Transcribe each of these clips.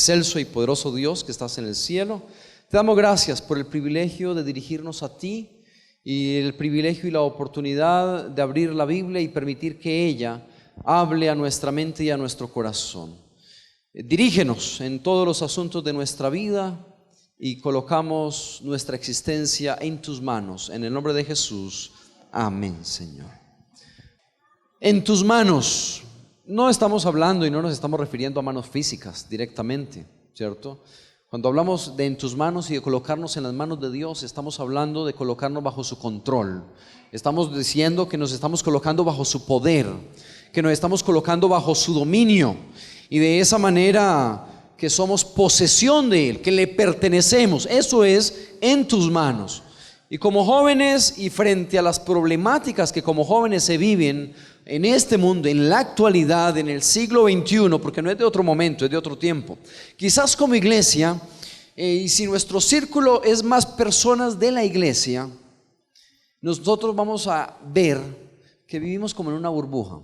excelso y poderoso Dios que estás en el cielo, te damos gracias por el privilegio de dirigirnos a ti y el privilegio y la oportunidad de abrir la Biblia y permitir que ella hable a nuestra mente y a nuestro corazón. Dirígenos en todos los asuntos de nuestra vida y colocamos nuestra existencia en tus manos. En el nombre de Jesús, amén, Señor. En tus manos. No estamos hablando y no nos estamos refiriendo a manos físicas directamente, ¿cierto? Cuando hablamos de en tus manos y de colocarnos en las manos de Dios, estamos hablando de colocarnos bajo su control. Estamos diciendo que nos estamos colocando bajo su poder, que nos estamos colocando bajo su dominio, y de esa manera que somos posesión de Él, que le pertenecemos. Eso es en tus manos. Y como jóvenes, y frente a las problemáticas que como jóvenes se viven en este mundo, en la actualidad, en el siglo XXI, porque no es de otro momento, es de otro tiempo, quizás como iglesia, y si nuestro círculo es más personas de la iglesia, nosotros vamos a ver que vivimos como en una burbuja.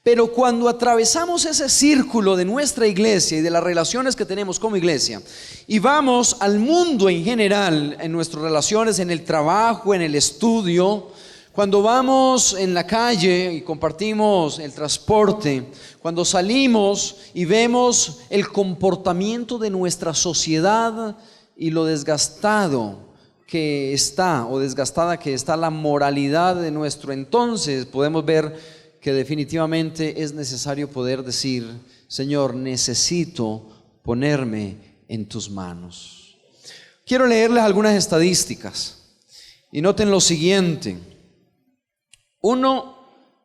Pero cuando atravesamos ese círculo de nuestra iglesia y de las relaciones que tenemos como iglesia y vamos al mundo en general, en nuestras relaciones, en el trabajo, en el estudio, cuando vamos en la calle y compartimos el transporte, cuando salimos y vemos el comportamiento de nuestra sociedad y lo desgastado que está o desgastada que está la moralidad de nuestro entonces, podemos ver que definitivamente es necesario poder decir: Señor, necesito ponerme en tus manos. Quiero leerles algunas estadísticas y noten lo siguiente: 1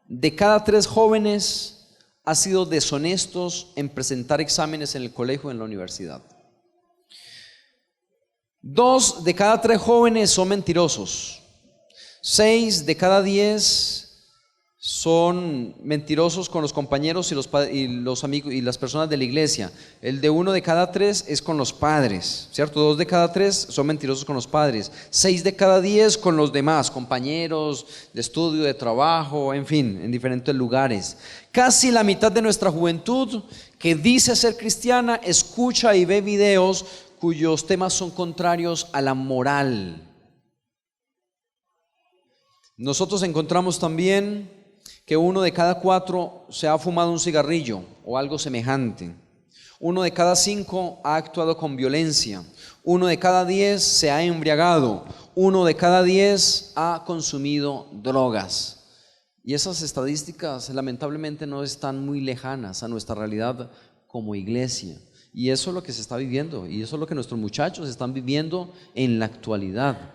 de cada 3 jóvenes ha sido deshonestos en presentar exámenes en el colegio o en la universidad. 2 de cada 3 jóvenes son mentirosos. 6 de cada 10 son mentirosos con los compañeros y los amigos y las personas de la iglesia. El de 1 de cada 3 es con los padres, ¿cierto? 2 de cada 3 son mentirosos con los padres. 6 de cada 10 con los demás, compañeros de estudio, de trabajo, en fin, en diferentes lugares. Casi la mitad de nuestra juventud que dice ser cristiana escucha y ve videos cuyos temas son contrarios a la moral. Nosotros encontramos también que 1 de cada 4 se ha fumado un cigarrillo o algo semejante. 1 de cada 5 ha actuado con violencia. 1 de cada 10 se ha embriagado. 1 de cada 10 ha consumido drogas. Y esas estadísticas lamentablemente no están muy lejanas a nuestra realidad como iglesia. Y eso es lo que se está viviendo, y eso es lo que nuestros muchachos están viviendo en la actualidad.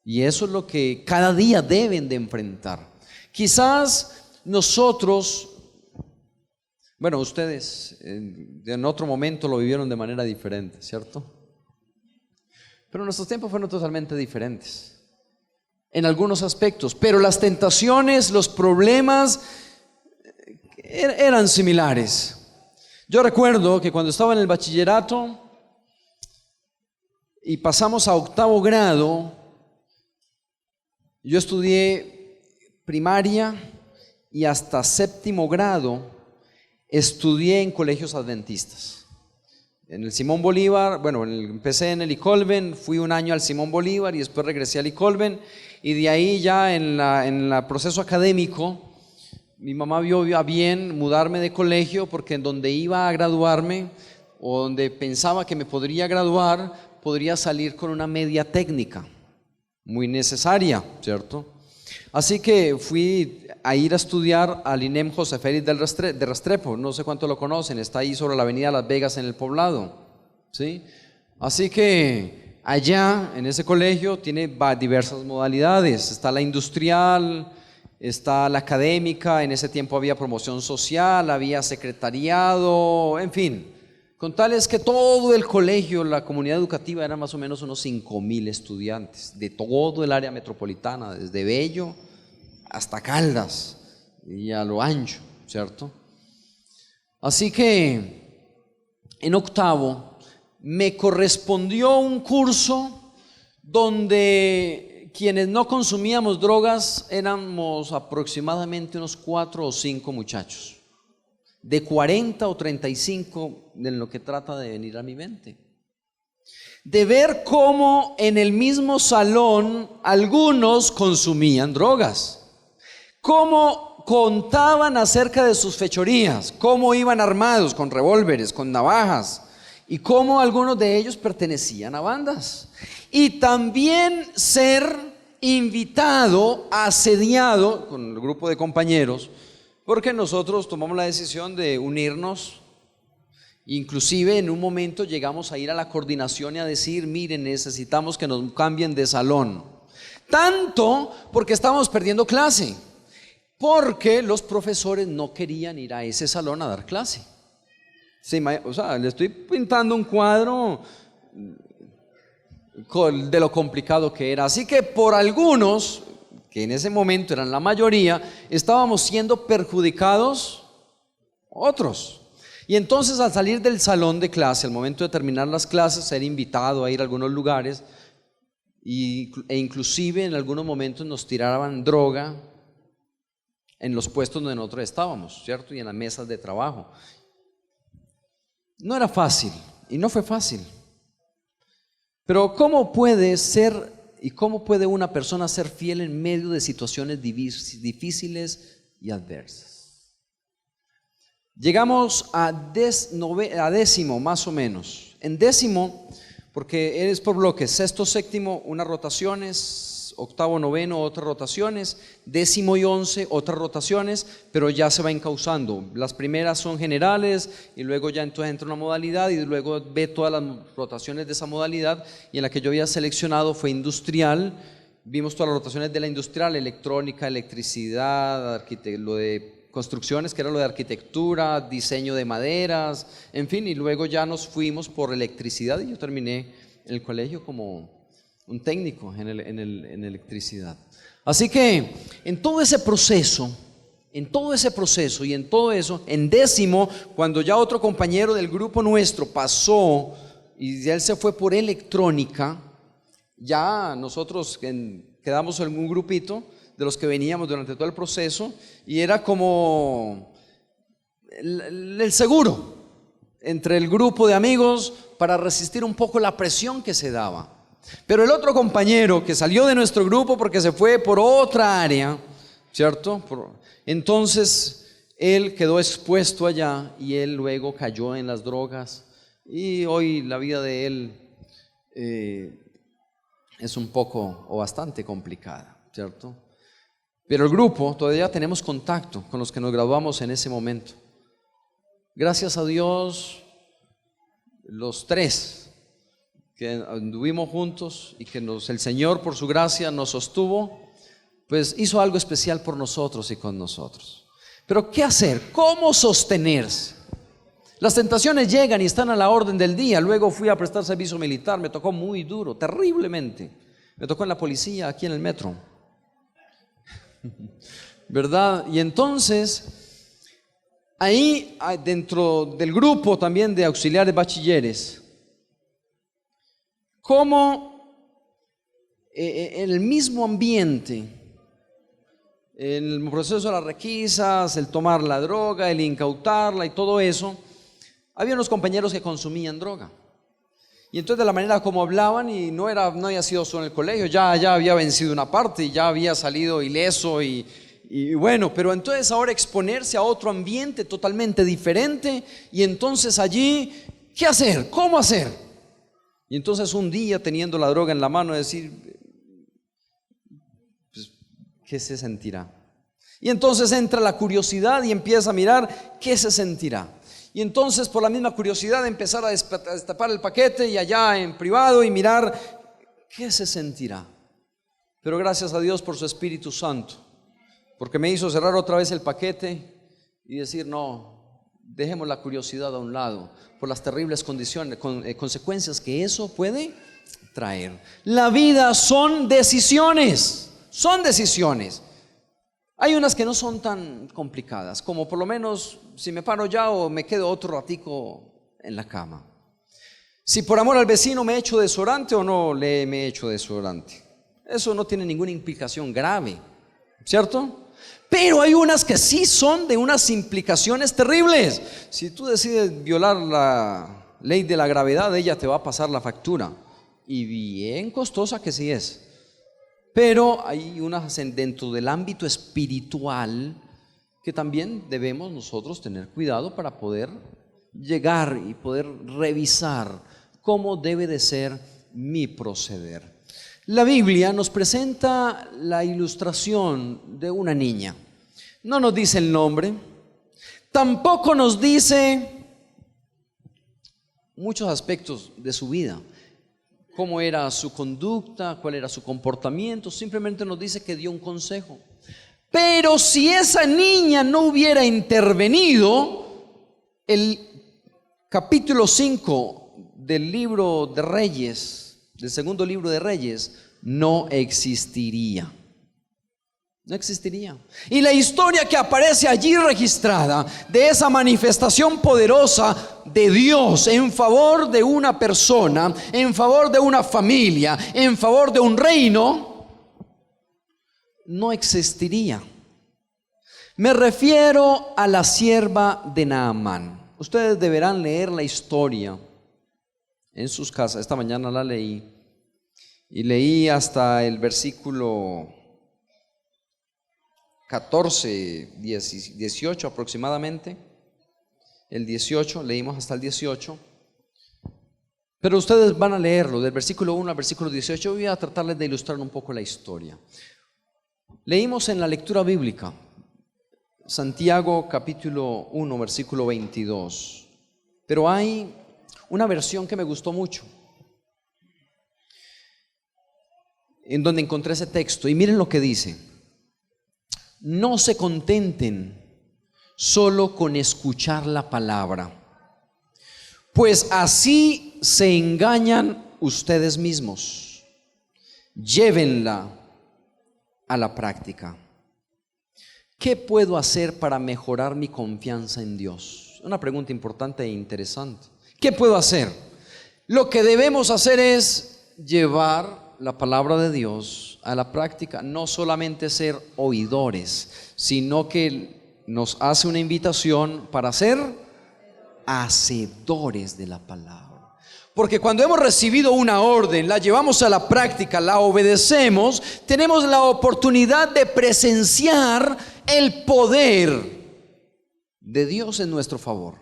Y eso es lo que cada día deben de enfrentar. Quizás nosotros, bueno, ustedes en otro momento lo vivieron de manera diferente, ¿cierto? Pero nuestros tiempos fueron totalmente diferentes en algunos aspectos, pero las tentaciones, los problemas eran similares. Yo recuerdo que cuando estaba en el bachillerato y pasamos a 8º grado, yo estudié primaria y hasta 7º grado estudié en colegios adventistas. En el Simón Bolívar, bueno, empecé en el Icolven, fui un año al Simón Bolívar y después regresé al Icolven, y de ahí ya en el proceso académico mi mamá vio a bien mudarme de colegio, porque en donde iba a graduarme o donde pensaba que me podría graduar, podría salir con una media técnica muy necesaria, ¿cierto? Así que fui a ir a estudiar al INEM José Félix de Restrepo, no sé cuánto lo conocen, está ahí sobre la avenida Las Vegas en el Poblado, ¿sí? Así que allá en ese colegio tiene diversas modalidades, está la industrial, está la académica, en ese tiempo había promoción social, había secretariado, en fin, con tal es que todo el colegio, la comunidad educativa era más o menos unos 5,000 estudiantes de todo el área metropolitana, desde Bello hasta Caldas y a lo ancho, ¿cierto? Así que en 8º me correspondió un curso donde quienes no consumíamos drogas éramos aproximadamente unos 4 o 5 muchachos de 40 o 35 en lo que trata de venir a mi mente. De ver cómo en el mismo salón algunos consumían drogas, cómo contaban acerca de sus fechorías, cómo iban armados con revólveres, con navajas, y cómo algunos de ellos pertenecían a bandas. Y también ser invitado, asediado con el grupo de compañeros, porque nosotros tomamos la decisión de unirnos. Inclusive en un momento llegamos a ir a la coordinación y a decir: miren, necesitamos que nos cambien de salón. Tanto porque estábamos perdiendo clase, porque los profesores no querían ir a ese salón a dar clase. O sea, le estoy pintando un cuadro de lo complicado que era. Así que por algunos, que en ese momento eran la mayoría, estábamos siendo perjudicados otros. Y entonces, al salir del salón de clase, al momento de terminar las clases, ser invitado a ir a algunos lugares e inclusive en algunos momentos nos tiraban droga en los puestos donde nosotros estábamos, ¿cierto? Y en las mesas de trabajo. No era fácil y no fue fácil. Pero ¿cómo puede ser y cómo puede una persona ser fiel en medio de situaciones difíciles y adversas? Llegamos a décimo más o menos. En décimo, porque es por bloques: sexto, séptimo, unas rotaciones, octavo, noveno, otras rotaciones, décimo y 11, otras rotaciones, pero ya se va encauzando. Las primeras son generales y luego ya entonces entra una modalidad y luego ve todas las rotaciones de esa modalidad, y en la que yo había seleccionado fue industrial. Vimos todas las rotaciones de la industrial: electrónica, electricidad, lo de construcciones, que era lo de arquitectura, diseño de maderas, en fin, y luego ya nos fuimos por electricidad y yo terminé en el colegio como un técnico en electricidad. Así que en todo ese proceso y en todo eso, en décimo, cuando ya otro compañero del grupo nuestro pasó y él se fue por electrónica, ya nosotros quedamos en un grupito de los que veníamos durante todo el proceso, y era como el seguro entre el grupo de amigos para resistir un poco la presión que se daba. Pero el otro compañero que salió de nuestro grupo porque se fue por otra área, ¿cierto? Entonces él quedó expuesto allá y él luego cayó en las drogas, y hoy la vida de él es un poco o bastante complicada, ¿cierto? Pero el grupo, todavía tenemos contacto con los que nos graduamos en ese momento. Gracias a Dios, los tres que anduvimos juntos y que el Señor por su gracia nos sostuvo, pues hizo algo especial por nosotros y con nosotros. Pero ¿qué hacer? ¿Cómo sostenerse? Las tentaciones llegan y están a la orden del día. Luego fui a prestar servicio militar, me tocó muy duro, terriblemente. Me tocó en la policía, aquí en el metro, ¿verdad? Y entonces ahí dentro del grupo también de auxiliares bachilleres, como en el mismo ambiente, el proceso de las requisas, el tomar la droga, el incautarla y todo eso, había unos compañeros que consumían droga. Y entonces, de la manera como hablaban, y no había sido solo en el colegio, ya había vencido una parte y ya había salido ileso y bueno, pero entonces ahora exponerse a otro ambiente totalmente diferente, y entonces allí, ¿qué hacer? ¿Cómo hacer? Y entonces un día, teniendo la droga en la mano, decir, pues, ¿qué se sentirá? Y entonces entra la curiosidad y empieza a mirar qué se sentirá. Y entonces, por la misma curiosidad, empezar a destapar el paquete y allá en privado y mirar qué se sentirá. Pero gracias a Dios por su Espíritu Santo, porque me hizo cerrar otra vez el paquete y decir, no, dejemos la curiosidad a un lado por las terribles consecuencias que eso puede traer. La vida son decisiones, son decisiones. Hay unas que no son tan complicadas, como por lo menos si me paro ya o me quedo otro ratico en la cama. Si por amor al vecino me echo desodorante o no me echo desodorante. Eso no tiene ninguna implicación grave, ¿cierto? Pero hay unas que sí son de unas implicaciones terribles. Si tú decides violar la ley de la gravedad, ella te va a pasar la factura. Y bien costosa que sí es. Pero hay unas dentro del ámbito espiritual que también debemos nosotros tener cuidado para poder llegar y poder revisar cómo debe de ser mi proceder. La Biblia nos presenta la ilustración de una niña. No nos dice el nombre, tampoco nos dice muchos aspectos de su vida, cómo era su conducta, cuál era su comportamiento, simplemente nos dice que dio un consejo. Pero si esa niña no hubiera intervenido, el capítulo 5 del libro de Reyes, del segundo libro de Reyes, no existiría. No existiría. Y la historia que aparece allí registrada de esa manifestación poderosa de Dios en favor de una persona, en favor de una familia, en favor de un reino, no existiría. Me refiero a la sierva de Naamán. Ustedes deberán leer la historia en sus casas. Esta mañana la leí y leí hasta el versículo 14, 18 aproximadamente. El 18, leímos hasta el 18. Pero ustedes van a leerlo del versículo 1 al versículo 18. Voy a tratarles de ilustrar un poco la historia. Leímos en la lectura bíblica Santiago capítulo 1 versículo 22. Pero hay una versión que me gustó mucho, en donde encontré ese texto, y miren lo que dice: no se contenten solo con escuchar la palabra, pues así se engañan ustedes mismos. Llévenla a la práctica. ¿Qué puedo hacer para mejorar mi confianza en Dios? Una pregunta importante e interesante. ¿Qué puedo hacer? Lo que debemos hacer es llevar la palabra de Dios a la práctica, no solamente ser oidores, sino que nos hace una invitación para ser hacedores de la palabra. Porque cuando hemos recibido una orden, la llevamos a la práctica, la obedecemos, tenemos la oportunidad de presenciar el poder de Dios en nuestro favor.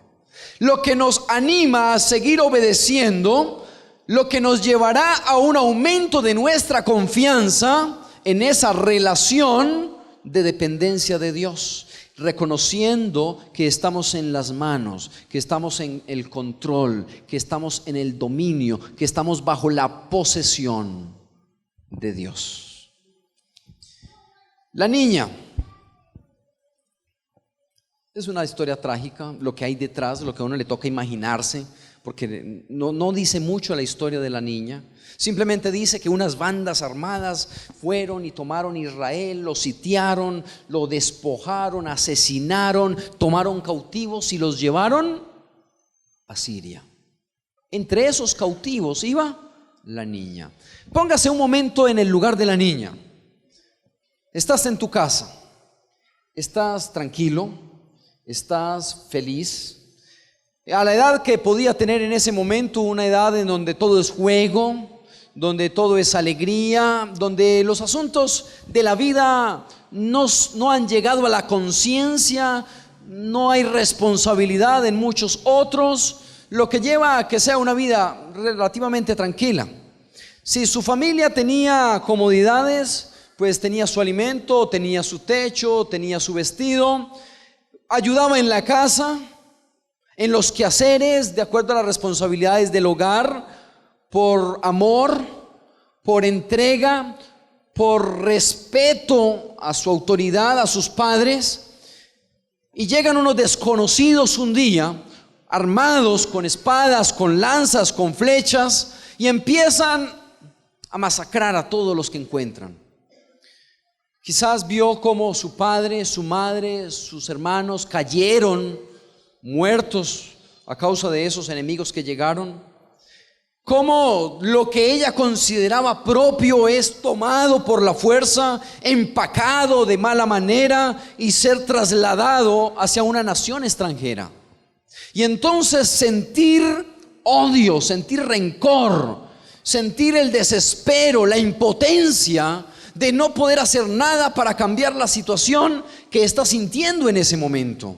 Lo que nos anima a seguir obedeciendo, lo que nos llevará a un aumento de nuestra confianza en esa relación de dependencia de Dios, reconociendo que estamos en las manos, que estamos en el control, que estamos en el dominio, que estamos bajo la posesión de Dios. La niña es una historia trágica, lo que hay detrás, lo que a uno le toca imaginarse, porque no dice mucho la historia de la niña. Simplemente dice que unas bandas armadas fueron y tomaron Israel, lo sitiaron, lo despojaron, asesinaron, tomaron cautivos y los llevaron a Siria. Entre esos cautivos iba la niña. Póngase un momento en el lugar de la niña. Estás en tu casa, estás tranquilo, estás feliz. A la edad que podía tener en ese momento, una edad en donde todo es juego, donde todo es alegría, donde los asuntos de la vida no han llegado a la conciencia, no hay responsabilidad en muchos otros, lo que lleva a que sea una vida relativamente tranquila. Si su familia tenía comodidades, pues tenía su alimento, tenía su techo, tenía su vestido, ayudaba en la casa, en los quehaceres, de acuerdo a las responsabilidades del hogar, por amor, por entrega, por respeto a su autoridad, a sus padres. Y llegan unos desconocidos un día, armados con espadas, con lanzas, con flechas, y empiezan a masacrar a todos los que encuentran. Quizás vio cómo su padre, su madre, sus hermanos cayeron muertos a causa de esos enemigos que llegaron. cómo lo que ella consideraba propio es tomado por la fuerza, empacado de mala manera y ser trasladado hacia una nación extranjera. Y entonces sentir odio, sentir rencor, sentir el desespero, la impotencia de no poder hacer nada para cambiar la situación que está sintiendo en ese momento.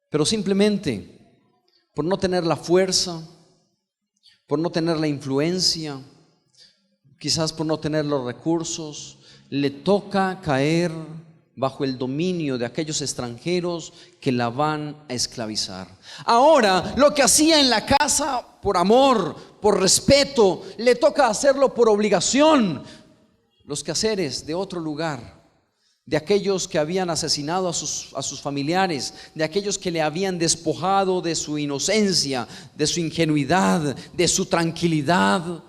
Pero simplemente por no tener la fuerza, por no tener la influencia, quizás por no tener los recursos, le toca caer bajo el dominio de aquellos extranjeros que la van a esclavizar. Ahora, lo que hacía en la casa por amor, por respeto, le toca hacerlo por obligación. Los quehaceres de otro lugar, de aquellos que habían asesinado a sus familiares, de aquellos que le habían despojado de su inocencia, de su ingenuidad, de su tranquilidad.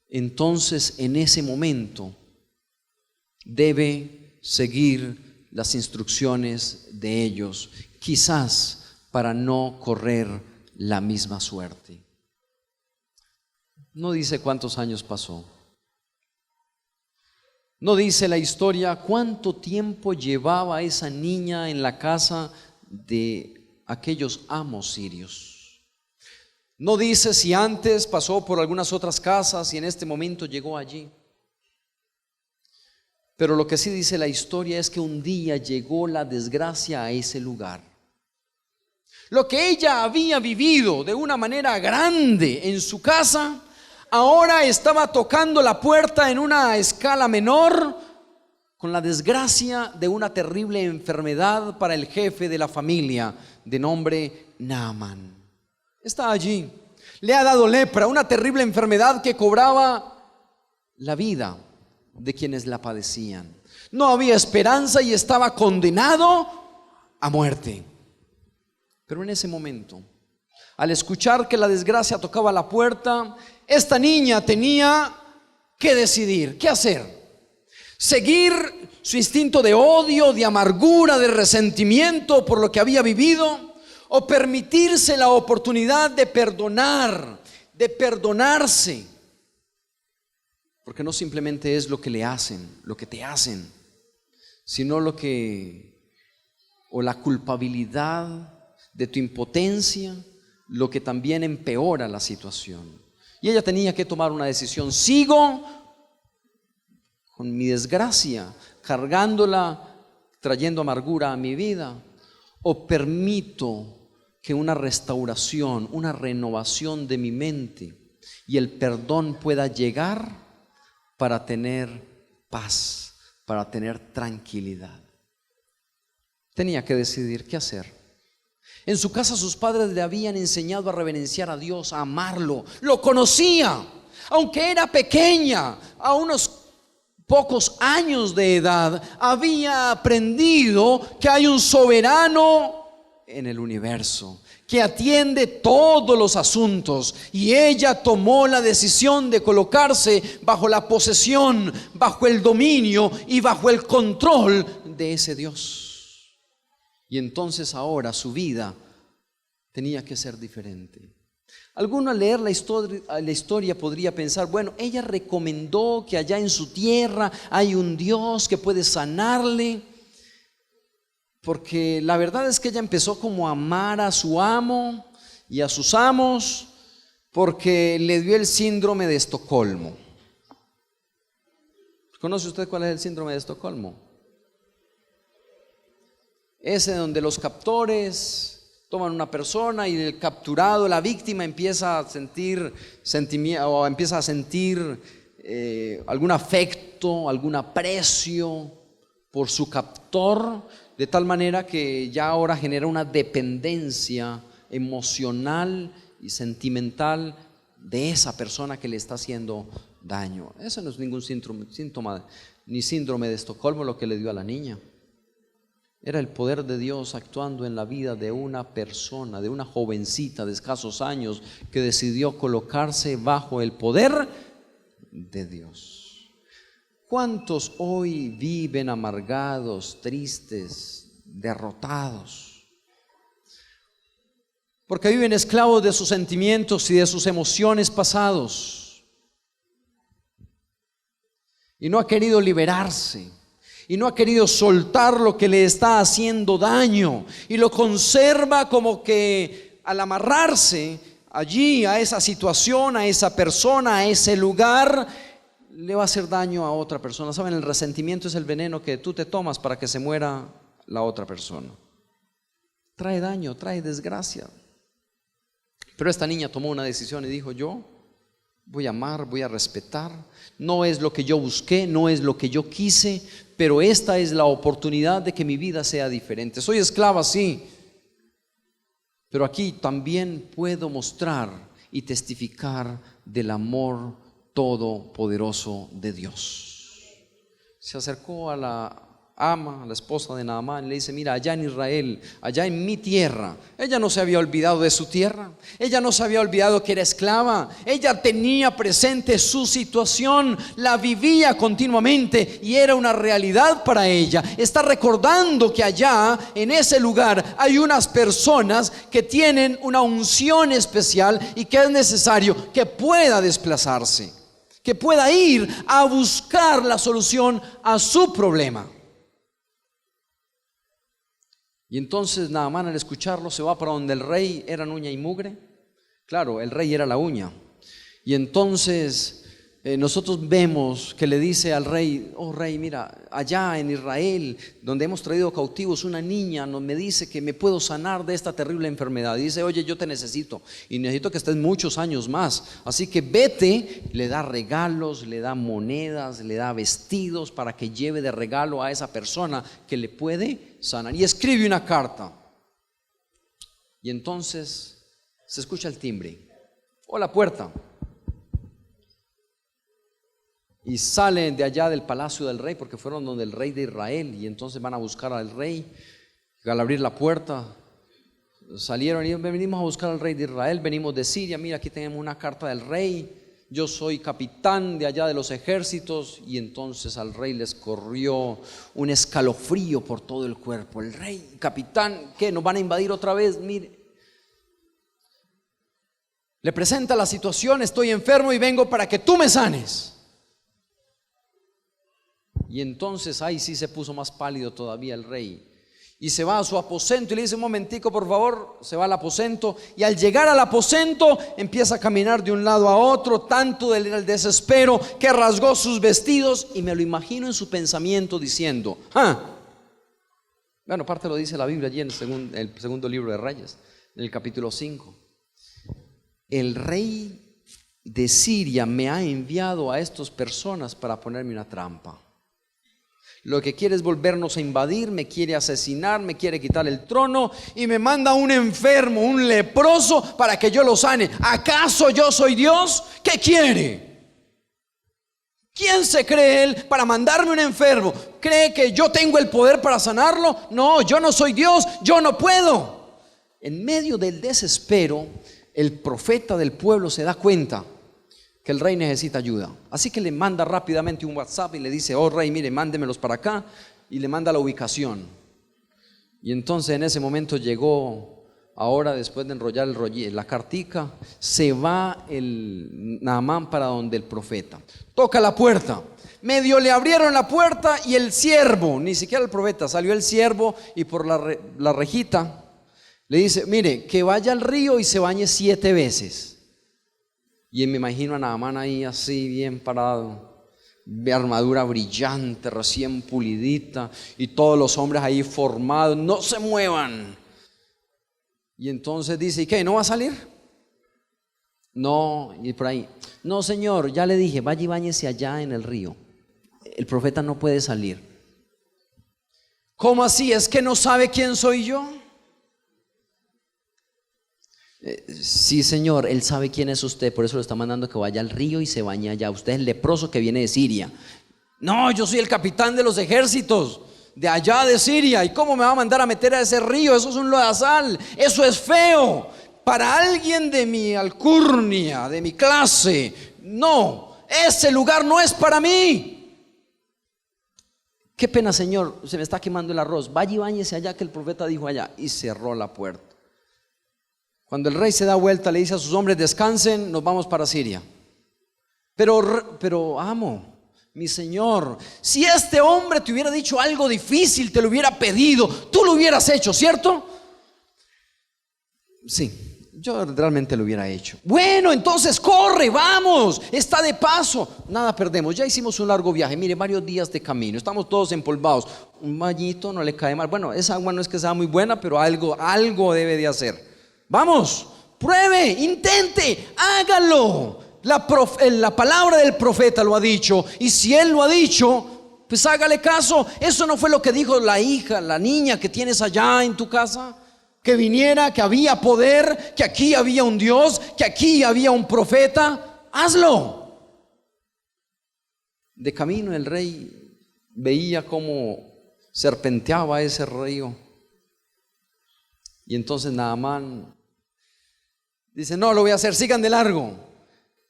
Entonces, en ese momento, debe seguir las instrucciones de ellos, quizás para no correr la misma suerte. No dice cuántos años pasó. No dice la historia cuánto tiempo llevaba esa niña en la casa de aquellos amos sirios. No dice si antes pasó por algunas otras casas y en este momento llegó allí. Pero lo que sí dice la historia es que un día llegó la desgracia a ese lugar. Lo que ella había vivido de una manera grande en su casa, ahora estaba tocando la puerta en una escala menor, con la desgracia de una terrible enfermedad para el jefe de la familia, de nombre Naamán. Está allí, le ha dado lepra, una terrible enfermedad que cobraba la vida de quienes la padecían. No había esperanza y estaba condenado a muerte. Pero en ese momento, al escuchar que la desgracia tocaba la puerta, esta niña tenía que decidir qué hacer. Seguir su instinto de odio, de amargura, de resentimiento por lo que había vivido, o permitirse la oportunidad de perdonar, de perdonarse. Porque no simplemente es lo que le hacen, lo que te hacen, sino la culpabilidad de tu impotencia, lo que también empeora la situación. Y ella tenía que tomar una decisión: sigo con mi desgracia, cargándola, trayendo amargura a mi vida, o permito que una restauración, una renovación de mi mente y el perdón pueda llegar para tener paz, para tener tranquilidad. Tenía que decidir qué hacer. En su casa sus padres le habían enseñado a reverenciar a Dios, a amarlo. Lo conocía, aunque era pequeña, a unos pocos años de edad, había aprendido que hay un soberano en el universo que atiende todos los asuntos, y ella tomó la decisión de colocarse bajo la posesión, bajo el dominio y bajo el control de ese Dios. Y entonces ahora su vida tenía que ser diferente. Alguno al leer la historia podría pensar: bueno, ella recomendó que allá en su tierra hay un Dios que puede sanarle, porque la verdad es que ella empezó como a amar a su amo y a sus amos porque le dio el síndrome de Estocolmo. ¿Conoce usted cuál es el síndrome de Estocolmo? Ese donde los captores toman una persona y el capturado, la víctima, empieza a sentir algún afecto, algún aprecio por su captor, de tal manera que ya ahora genera una dependencia emocional y sentimental de esa persona que le está haciendo daño. Eso no es ningún síntoma ni síndrome de Estocolmo lo que le dio a la niña. Era el poder de Dios actuando en la vida de una persona, de una jovencita de escasos años que decidió colocarse bajo el poder de Dios. ¿Cuántos hoy viven amargados, tristes, derrotados? porque viven esclavos de sus sentimientos y de sus emociones pasados. Y no ha querido liberarse. Y no ha querido soltar lo que le está haciendo daño. Y lo conserva como que al amarrarse allí a esa situación, a esa persona, a ese lugar, le va a hacer daño a otra persona. ¿Saben? El resentimiento es el veneno que tú te tomas para que se muera la otra persona. Trae daño, trae desgracia. Pero esta niña tomó una decisión y dijo: yo voy a amar, voy a respetar. No es lo que yo busqué, no es lo que yo quise, pero esta es la oportunidad de que mi vida sea diferente. Soy esclava, sí, pero aquí también puedo mostrar y testificar del amor todopoderoso de Dios. Se acercó a la ama, a la esposa de Naamán, y le dice: mira, allá en Israel, allá en mi tierra, ella no se había olvidado de su tierra, ella no se había olvidado que era esclava, ella tenía presente su situación, la vivía continuamente y era una realidad para ella. Está recordando que allá en ese lugar hay unas personas que tienen una unción especial y que es necesario que pueda desplazarse, que pueda ir a buscar la solución a su problema. Y entonces Naamán, al escucharlo, se va para donde el rey era uña y mugre. Claro, el rey era la uña. Y entonces nosotros vemos que le dice al rey: oh rey, mira, allá en Israel, donde hemos traído cautivos, una niña me dice que me puedo sanar de esta terrible enfermedad. Y dice: oye, yo te necesito y necesito que estés muchos años más, así que vete. Le da regalos, le da monedas, le da vestidos para que lleve de regalo a esa persona que le puede sanar. Y escribe una carta. Y entonces se escucha el timbre o la puerta. Y salen de allá del palacio del rey, porque fueron donde el rey de Israel, y entonces van a buscar al rey. Al abrir la puerta, salieron y venimos a buscar al rey de Israel, venimos de Siria, mira, aquí tenemos una carta del rey, yo soy capitán de allá de los ejércitos. Y entonces al rey les corrió un escalofrío por todo el cuerpo. El rey: capitán, ¿qué? ¿Nos van a invadir otra vez? Mire, le presenta la situación: estoy enfermo y vengo para que tú me sanes. Y entonces ahí sí se puso más pálido todavía el rey, y se va a su aposento y le dice: un momentico, por favor. Se va al aposento, y al llegar al aposento empieza a caminar de un lado a otro, tanto del desespero que rasgó sus vestidos. Y me lo imagino en su pensamiento diciendo: bueno, parte lo dice la Biblia allí en el segundo libro de Reyes, en el capítulo 5. El rey de Siria me ha enviado a estas personas para ponerme una trampa. Lo que quiere es volvernos a invadir, me quiere asesinar, me quiere quitar el trono, y me manda un enfermo, un leproso, para que yo lo sane. ¿Acaso yo soy Dios? ¿Qué quiere? ¿Quién se cree él para mandarme un enfermo? ¿Cree que yo tengo el poder para sanarlo? No, yo no soy Dios, yo no puedo. En medio del desespero, el profeta del pueblo se da cuenta que el rey necesita ayuda, así que le manda rápidamente un WhatsApp y le dice: oh rey, mire, mándemelos para acá, y le manda la ubicación. Y entonces en ese momento llegó, ahora después de enrollar la cartica, se va el Naamán para donde el profeta. Toca la puerta, medio le abrieron la puerta, y el siervo, ni siquiera el profeta, salió el siervo, y por la rejita le dice: mire, que vaya al río y se bañe 7 veces. Y me imagino a Naamán ahí así bien parado, de armadura brillante, recién pulidita, y todos los hombres ahí formados: no se muevan. Y entonces dice: ¿y qué? ¿No va a salir? No. Y por ahí: no señor, ya le dije, vaya y báñese allá en el río, el profeta no puede salir. ¿Cómo así? ¿Es que no sabe quién soy yo? Sí señor, él sabe quién es usted, por eso lo está mandando que vaya al río y se bañe allá. Usted es el leproso que viene de Siria. No, yo soy el capitán de los ejércitos de allá de Siria. ¿Y cómo me va a mandar a meter a ese río? Eso es un lodazal, eso es feo para alguien de mi alcurnia, de mi clase. No, ese lugar no es para mí. Qué pena señor, se me está quemando el arroz, vaya y báñese allá que el profeta dijo allá. Y cerró la puerta. Cuando el rey se da vuelta, le dice a sus hombres: descansen, nos vamos para Siria. Pero amo, mi señor, si este hombre te hubiera dicho algo difícil, te lo hubiera pedido, tú lo hubieras hecho, ¿cierto? Sí, yo realmente lo hubiera hecho. Bueno, entonces corre, vamos, está de paso. Nada perdemos, ya hicimos un largo viaje. Mire, varios días de camino, estamos todos empolvados. Un bañito no le cae mal. Bueno, esa agua no es que sea muy buena, pero algo debe de hacer. Vamos, pruebe, intente, hágalo. La palabra del profeta lo ha dicho, y si él lo ha dicho, pues hágale caso. Eso no fue lo que dijo la hija, la niña que tienes allá en tu casa, que viniera, que había poder, que aquí había un Dios, que aquí había un profeta. Hazlo. De camino el rey veía cómo serpenteaba ese río, y entonces Naamán dice: no lo voy a hacer, sigan de largo.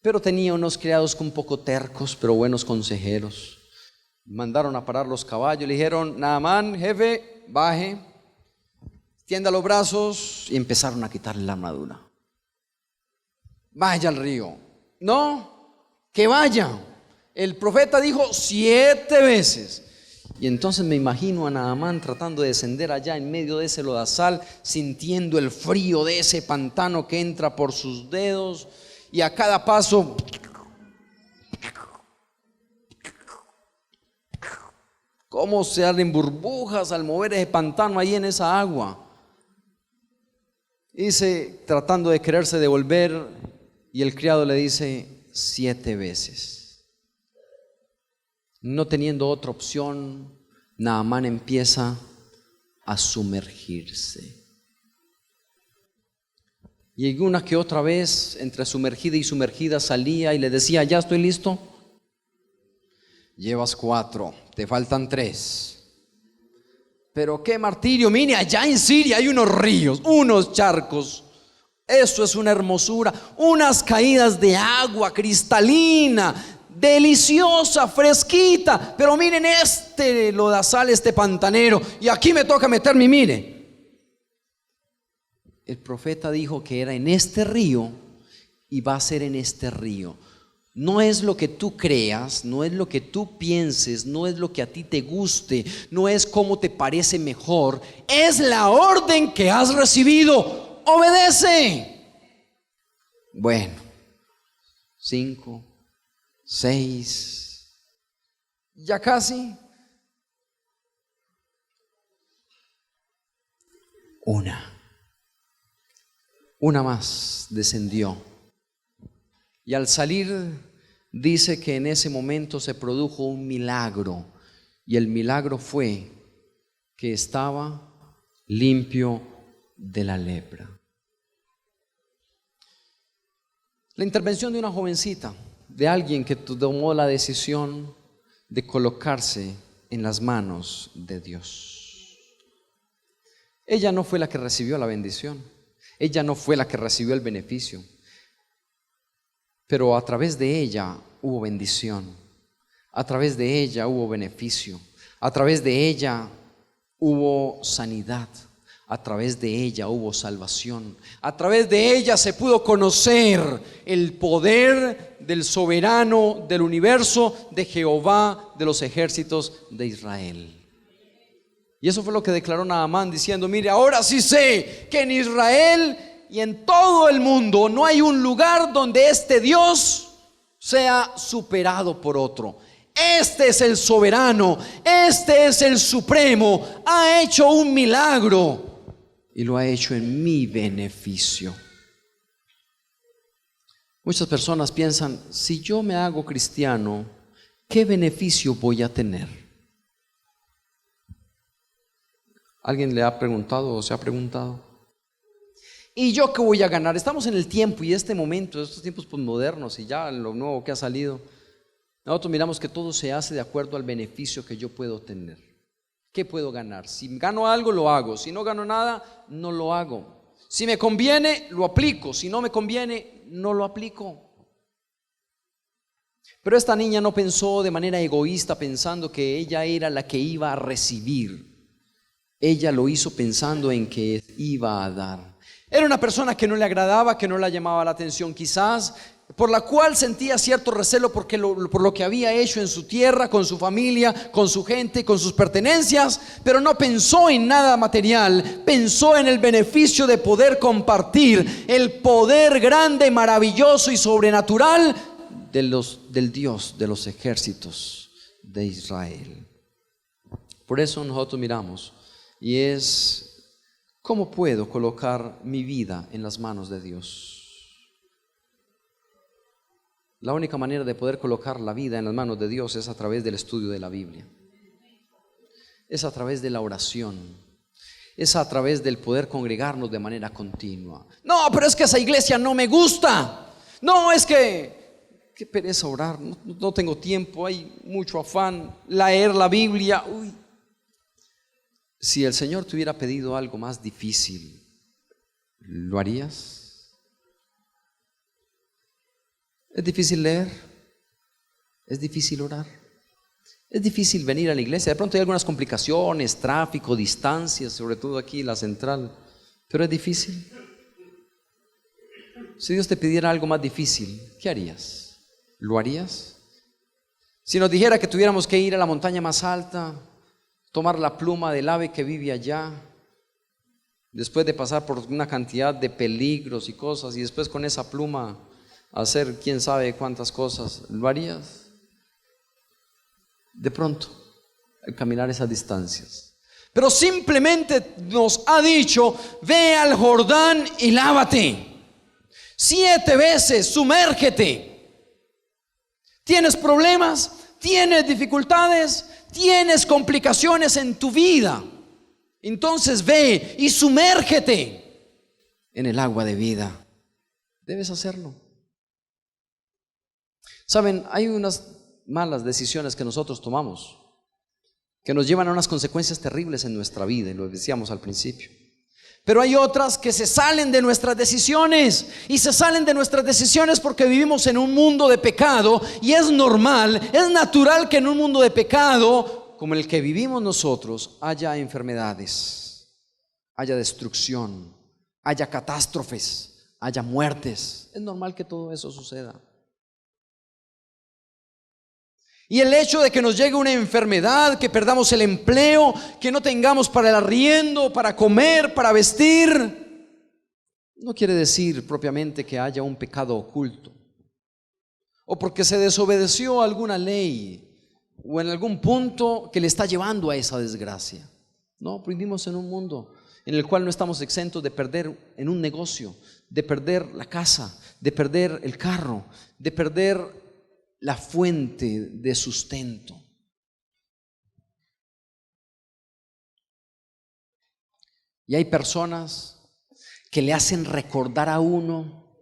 Pero tenía unos criados un poco tercos, pero buenos consejeros. Mandaron a parar los caballos, le dijeron: Naamán, jefe, baje, extienda los brazos, y empezaron a quitarle la armadura. Vaya al río. No, que vaya. El profeta dijo 7 veces. Y entonces me imagino a Naamán tratando de descender allá en medio de ese lodazal, sintiendo el frío de ese pantano que entra por sus dedos, y a cada paso cómo se abren burbujas al mover ese pantano ahí en esa agua. Dice, tratando de quererse devolver, y el criado le dice 7 veces. No teniendo otra opción, Naamán empieza a sumergirse. Y una que otra vez, entre sumergida y sumergida, salía y le decía: ya estoy listo. Llevas 4, te faltan 3. Pero qué martirio, mire, allá en Siria hay unos ríos, unos charcos. Eso es una hermosura, unas caídas de agua cristalina, deliciosa, fresquita. Pero miren este lodazal, este pantanero, y aquí me toca meterme, mire. El profeta dijo que era en este río, y va a ser en este río. No es lo que tú creas, no es lo que tú pienses, no es lo que a ti te guste, no es cómo te parece mejor, es la orden que has recibido. Obedece. Bueno, 5, 6, ya casi. Una más descendió. Y al salir, dice que en ese momento se produjo un milagro. Y el milagro fue que estaba limpio de la lepra. La intervención de una jovencita, de alguien que tomó la decisión de colocarse en las manos de Dios. Ella no fue la que recibió la bendición. Ella no fue la que recibió el beneficio, pero a través de ella hubo bendición, a través de ella hubo beneficio, a través de ella hubo sanidad, a través de ella hubo salvación, a través de ella se pudo conocer el poder del soberano del universo, de Jehová de los ejércitos de Israel. Y eso fue lo que declaró Naamán, diciendo: mire, ahora sí sé que en Israel y en todo el mundo no hay un lugar donde este Dios sea superado por otro. Este es el soberano, este es el supremo, ha hecho un milagro y lo ha hecho en mi beneficio. Muchas personas piensan: si yo me hago cristiano, ¿qué beneficio voy a tener? ¿Alguien le ha preguntado o se ha preguntado? ¿Y yo qué voy a ganar? Estamos en el tiempo y este momento, estos tiempos posmodernos y ya lo nuevo que ha salido, nosotros miramos que todo se hace de acuerdo al beneficio que yo puedo tener. ¿Qué puedo ganar? Si gano algo, lo hago. Si no gano nada, no lo hago. Si me conviene, lo aplico. Si no me conviene, no lo aplico. Pero esta niña no pensó de manera egoísta, pensando que ella era la que iba a recibir. Ella lo hizo pensando en que iba a dar. Era una persona que no le agradaba, que no le llamaba la atención quizás, por la cual sentía cierto recelo por lo que había hecho en su tierra, con su familia, con su gente, con sus pertenencias, pero no pensó en nada material, pensó en el beneficio de poder compartir el poder grande, maravilloso y sobrenatural del Dios de los ejércitos de Israel. Por eso nosotros miramos, y es: ¿cómo puedo colocar mi vida en las manos de Dios? La única manera de poder colocar la vida en las manos de Dios es a través del estudio de la Biblia, es a través de la oración, es a través del poder congregarnos de manera continua. No, pero es que esa iglesia no me gusta. No, es que qué pereza orar, no tengo tiempo, hay mucho afán, leer la Biblia. Uy. Si el Señor te hubiera pedido algo más difícil, ¿lo harías? ¿Es difícil leer? ¿Es difícil orar? ¿Es difícil venir a la iglesia? De pronto hay algunas complicaciones, tráfico, distancias, sobre todo aquí la central, pero es difícil. Si Dios te pidiera algo más difícil, ¿qué harías? ¿Lo harías? Si nos dijera que tuviéramos que ir a la montaña más alta, tomar la pluma del ave que vive allá, después de pasar por una cantidad de peligros y cosas, y después con esa pluma hacer quién sabe cuántas cosas, ¿lo harías? De pronto, al caminar esas distancias. Pero simplemente nos ha dicho: ve al Jordán y lávate 7 veces, sumérgete. ¿Tienes problemas? ¿Tienes dificultades? ¿Tienes complicaciones en tu vida? Entonces ve y sumérgete en el agua de vida. Debes hacerlo. Saben, hay unas malas decisiones que nosotros tomamos que nos llevan a unas consecuencias terribles en nuestra vida, y lo decíamos al principio. Pero hay otras que se salen de nuestras decisiones, y se salen de nuestras decisiones porque vivimos en un mundo de pecado, y es normal, es natural que en un mundo de pecado como el que vivimos nosotros haya enfermedades, haya destrucción, haya catástrofes, haya muertes. Es normal que todo eso suceda. Y el hecho de que nos llegue una enfermedad, que perdamos el empleo, que no tengamos para el arriendo, para comer, para vestir, no quiere decir propiamente que haya un pecado oculto, o porque se desobedeció alguna ley, o en algún punto que le está llevando a esa desgracia. No, vivimos en un mundo en el cual no estamos exentos de perder en un negocio, de perder la casa, de perder el carro, de perder la fuente de sustento. Y hay personas que le hacen recordar a uno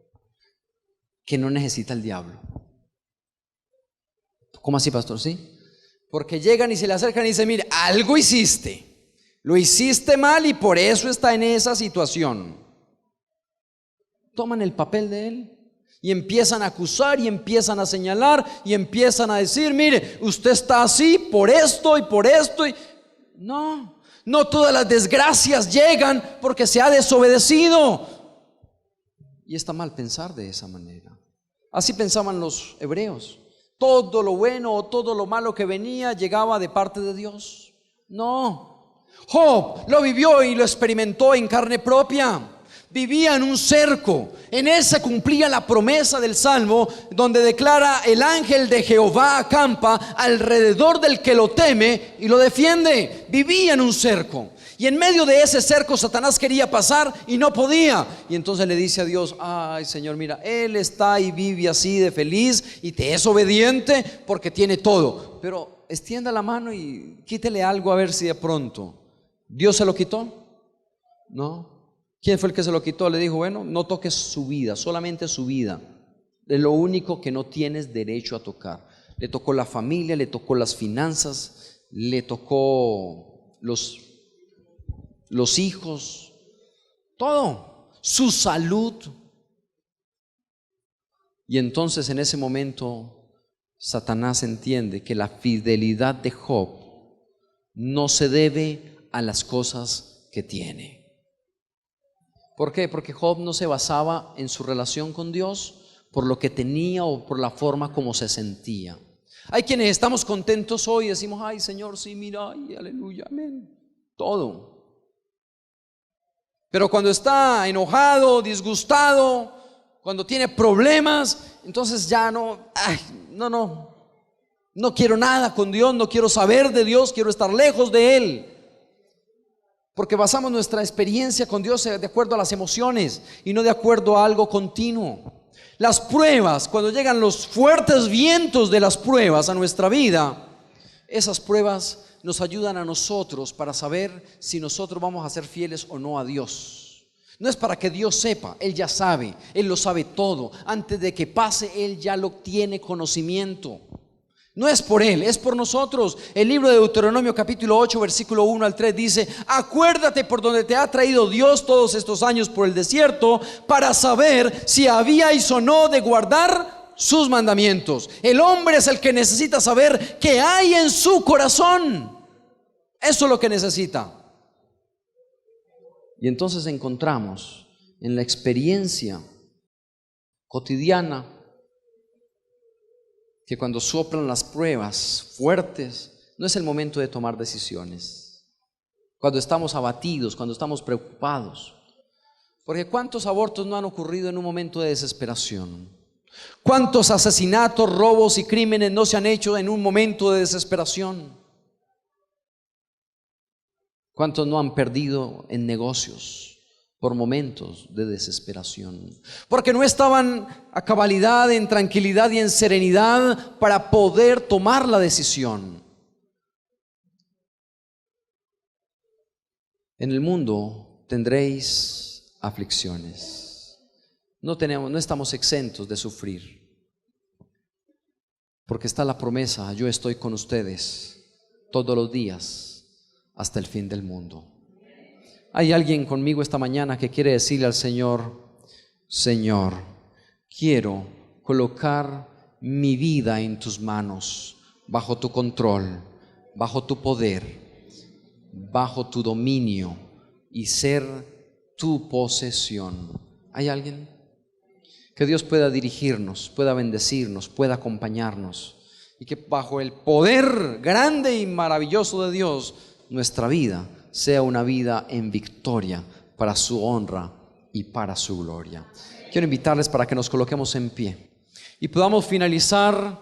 que no necesita el diablo. ¿Cómo así, pastor? ¿Sí? Porque llegan y se le acercan y dicen: mire, algo hiciste, lo hiciste mal y por eso está en esa situación. Toman el papel de él y empiezan a acusar, y empiezan a señalar, y empiezan a decir: mire, usted está así por esto y por esto. No todas las desgracias llegan porque se ha desobedecido. Y está mal pensar de esa manera. Así pensaban los hebreos. Todo lo bueno o todo lo malo que venía llegaba de parte de Dios. No. Job lo vivió y lo experimentó en carne propia. Vivía en un cerco. En él se cumplía la promesa del Salmo, donde declara: el ángel de Jehová acampa alrededor del que lo teme y lo defiende. Vivía en un cerco, y en medio de ese cerco Satanás quería pasar y no podía. Y entonces le dice a Dios: ay, Señor, mira, él está y vive así de feliz y te es obediente porque tiene todo, pero extienda la mano y quítele algo a ver si de pronto. ¿Dios se lo quitó? No. ¿Quién fue el que se lo quitó? Le dijo: bueno, no toques su vida, solamente su vida. Es lo único que no tienes derecho a tocar. Le tocó la familia, le tocó las finanzas, le tocó los hijos, todo, su salud. Y entonces en ese momento Satanás entiende que la fidelidad de Job no se debe a las cosas que tiene. ¿Por qué? Porque Job no se basaba en su relación con Dios por lo que tenía o por la forma como se sentía. Hay quienes estamos contentos hoy y decimos, ay Señor, sí, mira, ay, aleluya, amén, todo. Pero cuando está enojado, disgustado, cuando tiene problemas, entonces ya no quiero nada con Dios, no quiero saber de Dios, quiero estar lejos de Él. Porque basamos nuestra experiencia con Dios de acuerdo a las emociones y no de acuerdo a algo continuo. Las pruebas, cuando llegan los fuertes vientos de las pruebas a nuestra vida, esas pruebas nos ayudan a nosotros para saber si nosotros vamos a ser fieles o no a Dios. No es para que Dios sepa, Él ya sabe, Él lo sabe todo. Antes de que pase, Él ya lo tiene conocimiento. No es por Él, es por nosotros. El libro de Deuteronomio capítulo 8 versículo 1 al 3 dice: acuérdate por donde te ha traído Dios todos estos años por el desierto, para saber si habíais o no de guardar sus mandamientos. El hombre es el que necesita saber qué hay en su corazón. Eso es lo que necesita. Y entonces encontramos en la experiencia cotidiana que cuando soplan las pruebas fuertes, no es el momento de tomar decisiones. Cuando estamos abatidos, cuando estamos preocupados. Porque ¿cuántos abortos no han ocurrido en un momento de desesperación? ¿Cuántos asesinatos, robos y crímenes no se han hecho en un momento de desesperación? ¿Cuántos no han perdido en negocios por momentos de desesperación? Porque no estaban a cabalidad, en tranquilidad y en serenidad para poder tomar la decisión. En el mundo tendréis aflicciones. No estamos exentos de sufrir, porque está la promesa: yo estoy con ustedes todos los días hasta el fin del mundo. Hay alguien conmigo esta mañana que quiere decirle al Señor: Señor, quiero colocar mi vida en tus manos, bajo tu control, bajo tu poder, bajo tu dominio, y ser tu posesión. ¿Hay alguien? Que Dios pueda dirigirnos, pueda bendecirnos, pueda acompañarnos, y que bajo el poder grande y maravilloso de Dios, nuestra vida sea una vida en victoria para su honra y para su gloria. Quiero invitarles para que nos coloquemos en pie y podamos finalizar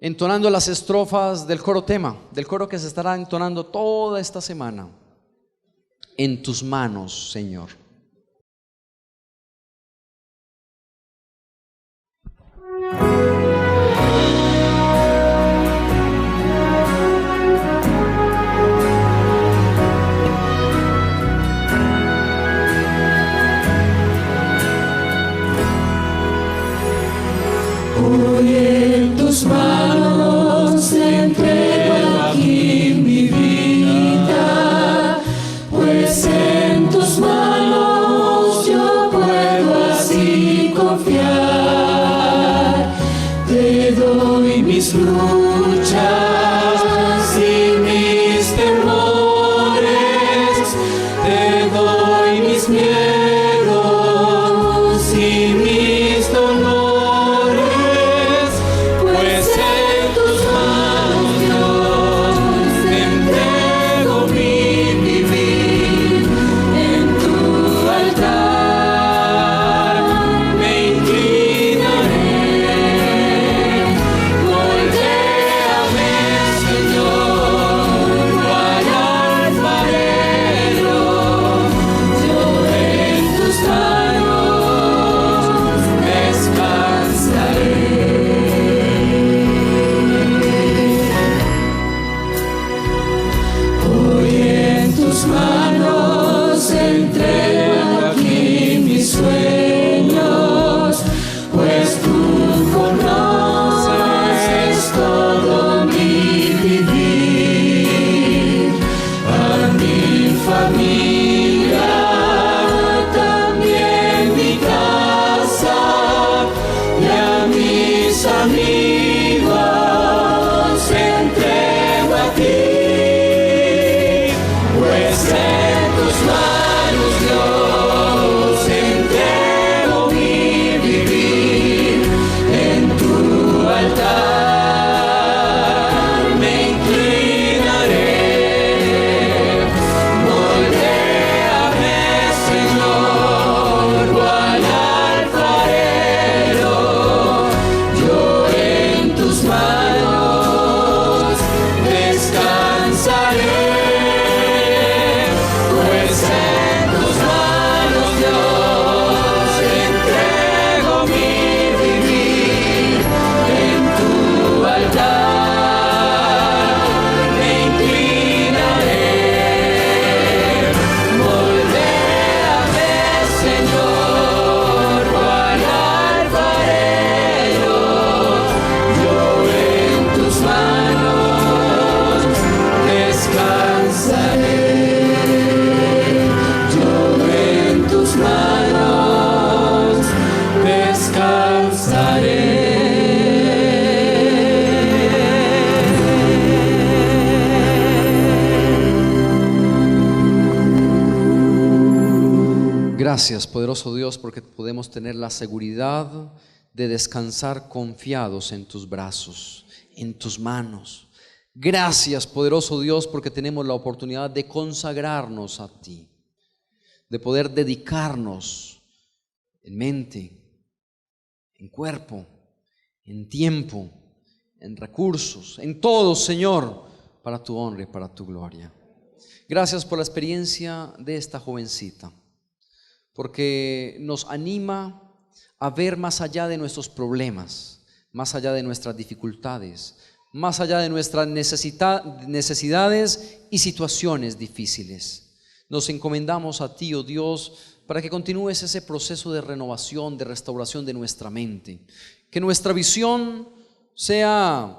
entonando las estrofas del coro tema, del coro que se estará entonando toda esta semana. En tus manos, Señor. Hoy en tus manos entrego aquí mi vida, pues en tus manos Gracias, poderoso Dios, porque podemos tener la seguridad de descansar confiados en tus brazos, en tus manos. Gracias, poderoso Dios, porque tenemos la oportunidad de consagrarnos a ti, de poder dedicarnos en mente, en cuerpo, en tiempo, en recursos, en todo, Señor, para tu honra y para tu gloria. Gracias por la experiencia de esta jovencita, porque nos anima a ver más allá de nuestros problemas, más allá de nuestras dificultades, más allá de nuestras necesidades y situaciones difíciles. Nos encomendamos a ti, oh Dios, para que continúes ese proceso de renovación, de restauración de nuestra mente. Que nuestra visión sea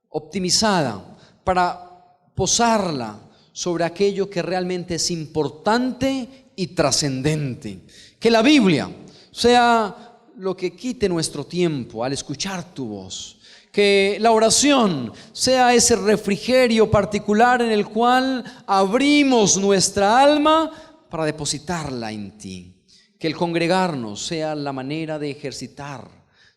optimizada para posarla sobre aquello que realmente es importante y trascendente. Que la Biblia sea lo que quite nuestro tiempo al escuchar tu voz. Que la oración sea ese refrigerio particular en el cual abrimos nuestra alma para depositarla en ti. Que el congregarnos sea la manera de ejercitar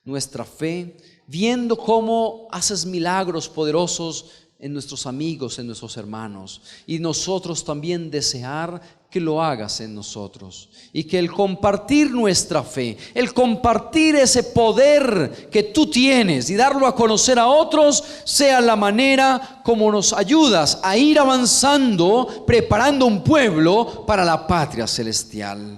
nuestra fe, viendo cómo haces milagros poderosos en nuestros amigos, en nuestros hermanos, y nosotros también desear que lo hagas en nosotros, y que el compartir nuestra fe, el compartir ese poder que tú tienes y darlo a conocer a otros, sea la manera como nos ayudas a ir avanzando, preparando un pueblo para la patria celestial.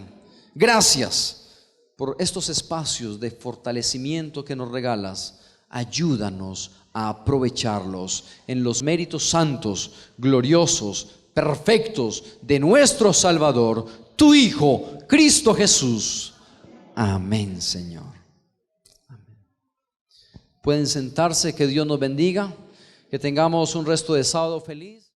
Gracias por estos espacios de fortalecimiento que nos regalas. Ayúdanos a aprovecharlos en los méritos santos, gloriosos, perfectos de nuestro Salvador, tu Hijo, Cristo Jesús. Amén, Señor. Amén. Pueden sentarse, que Dios nos bendiga, que tengamos un resto de sábado feliz.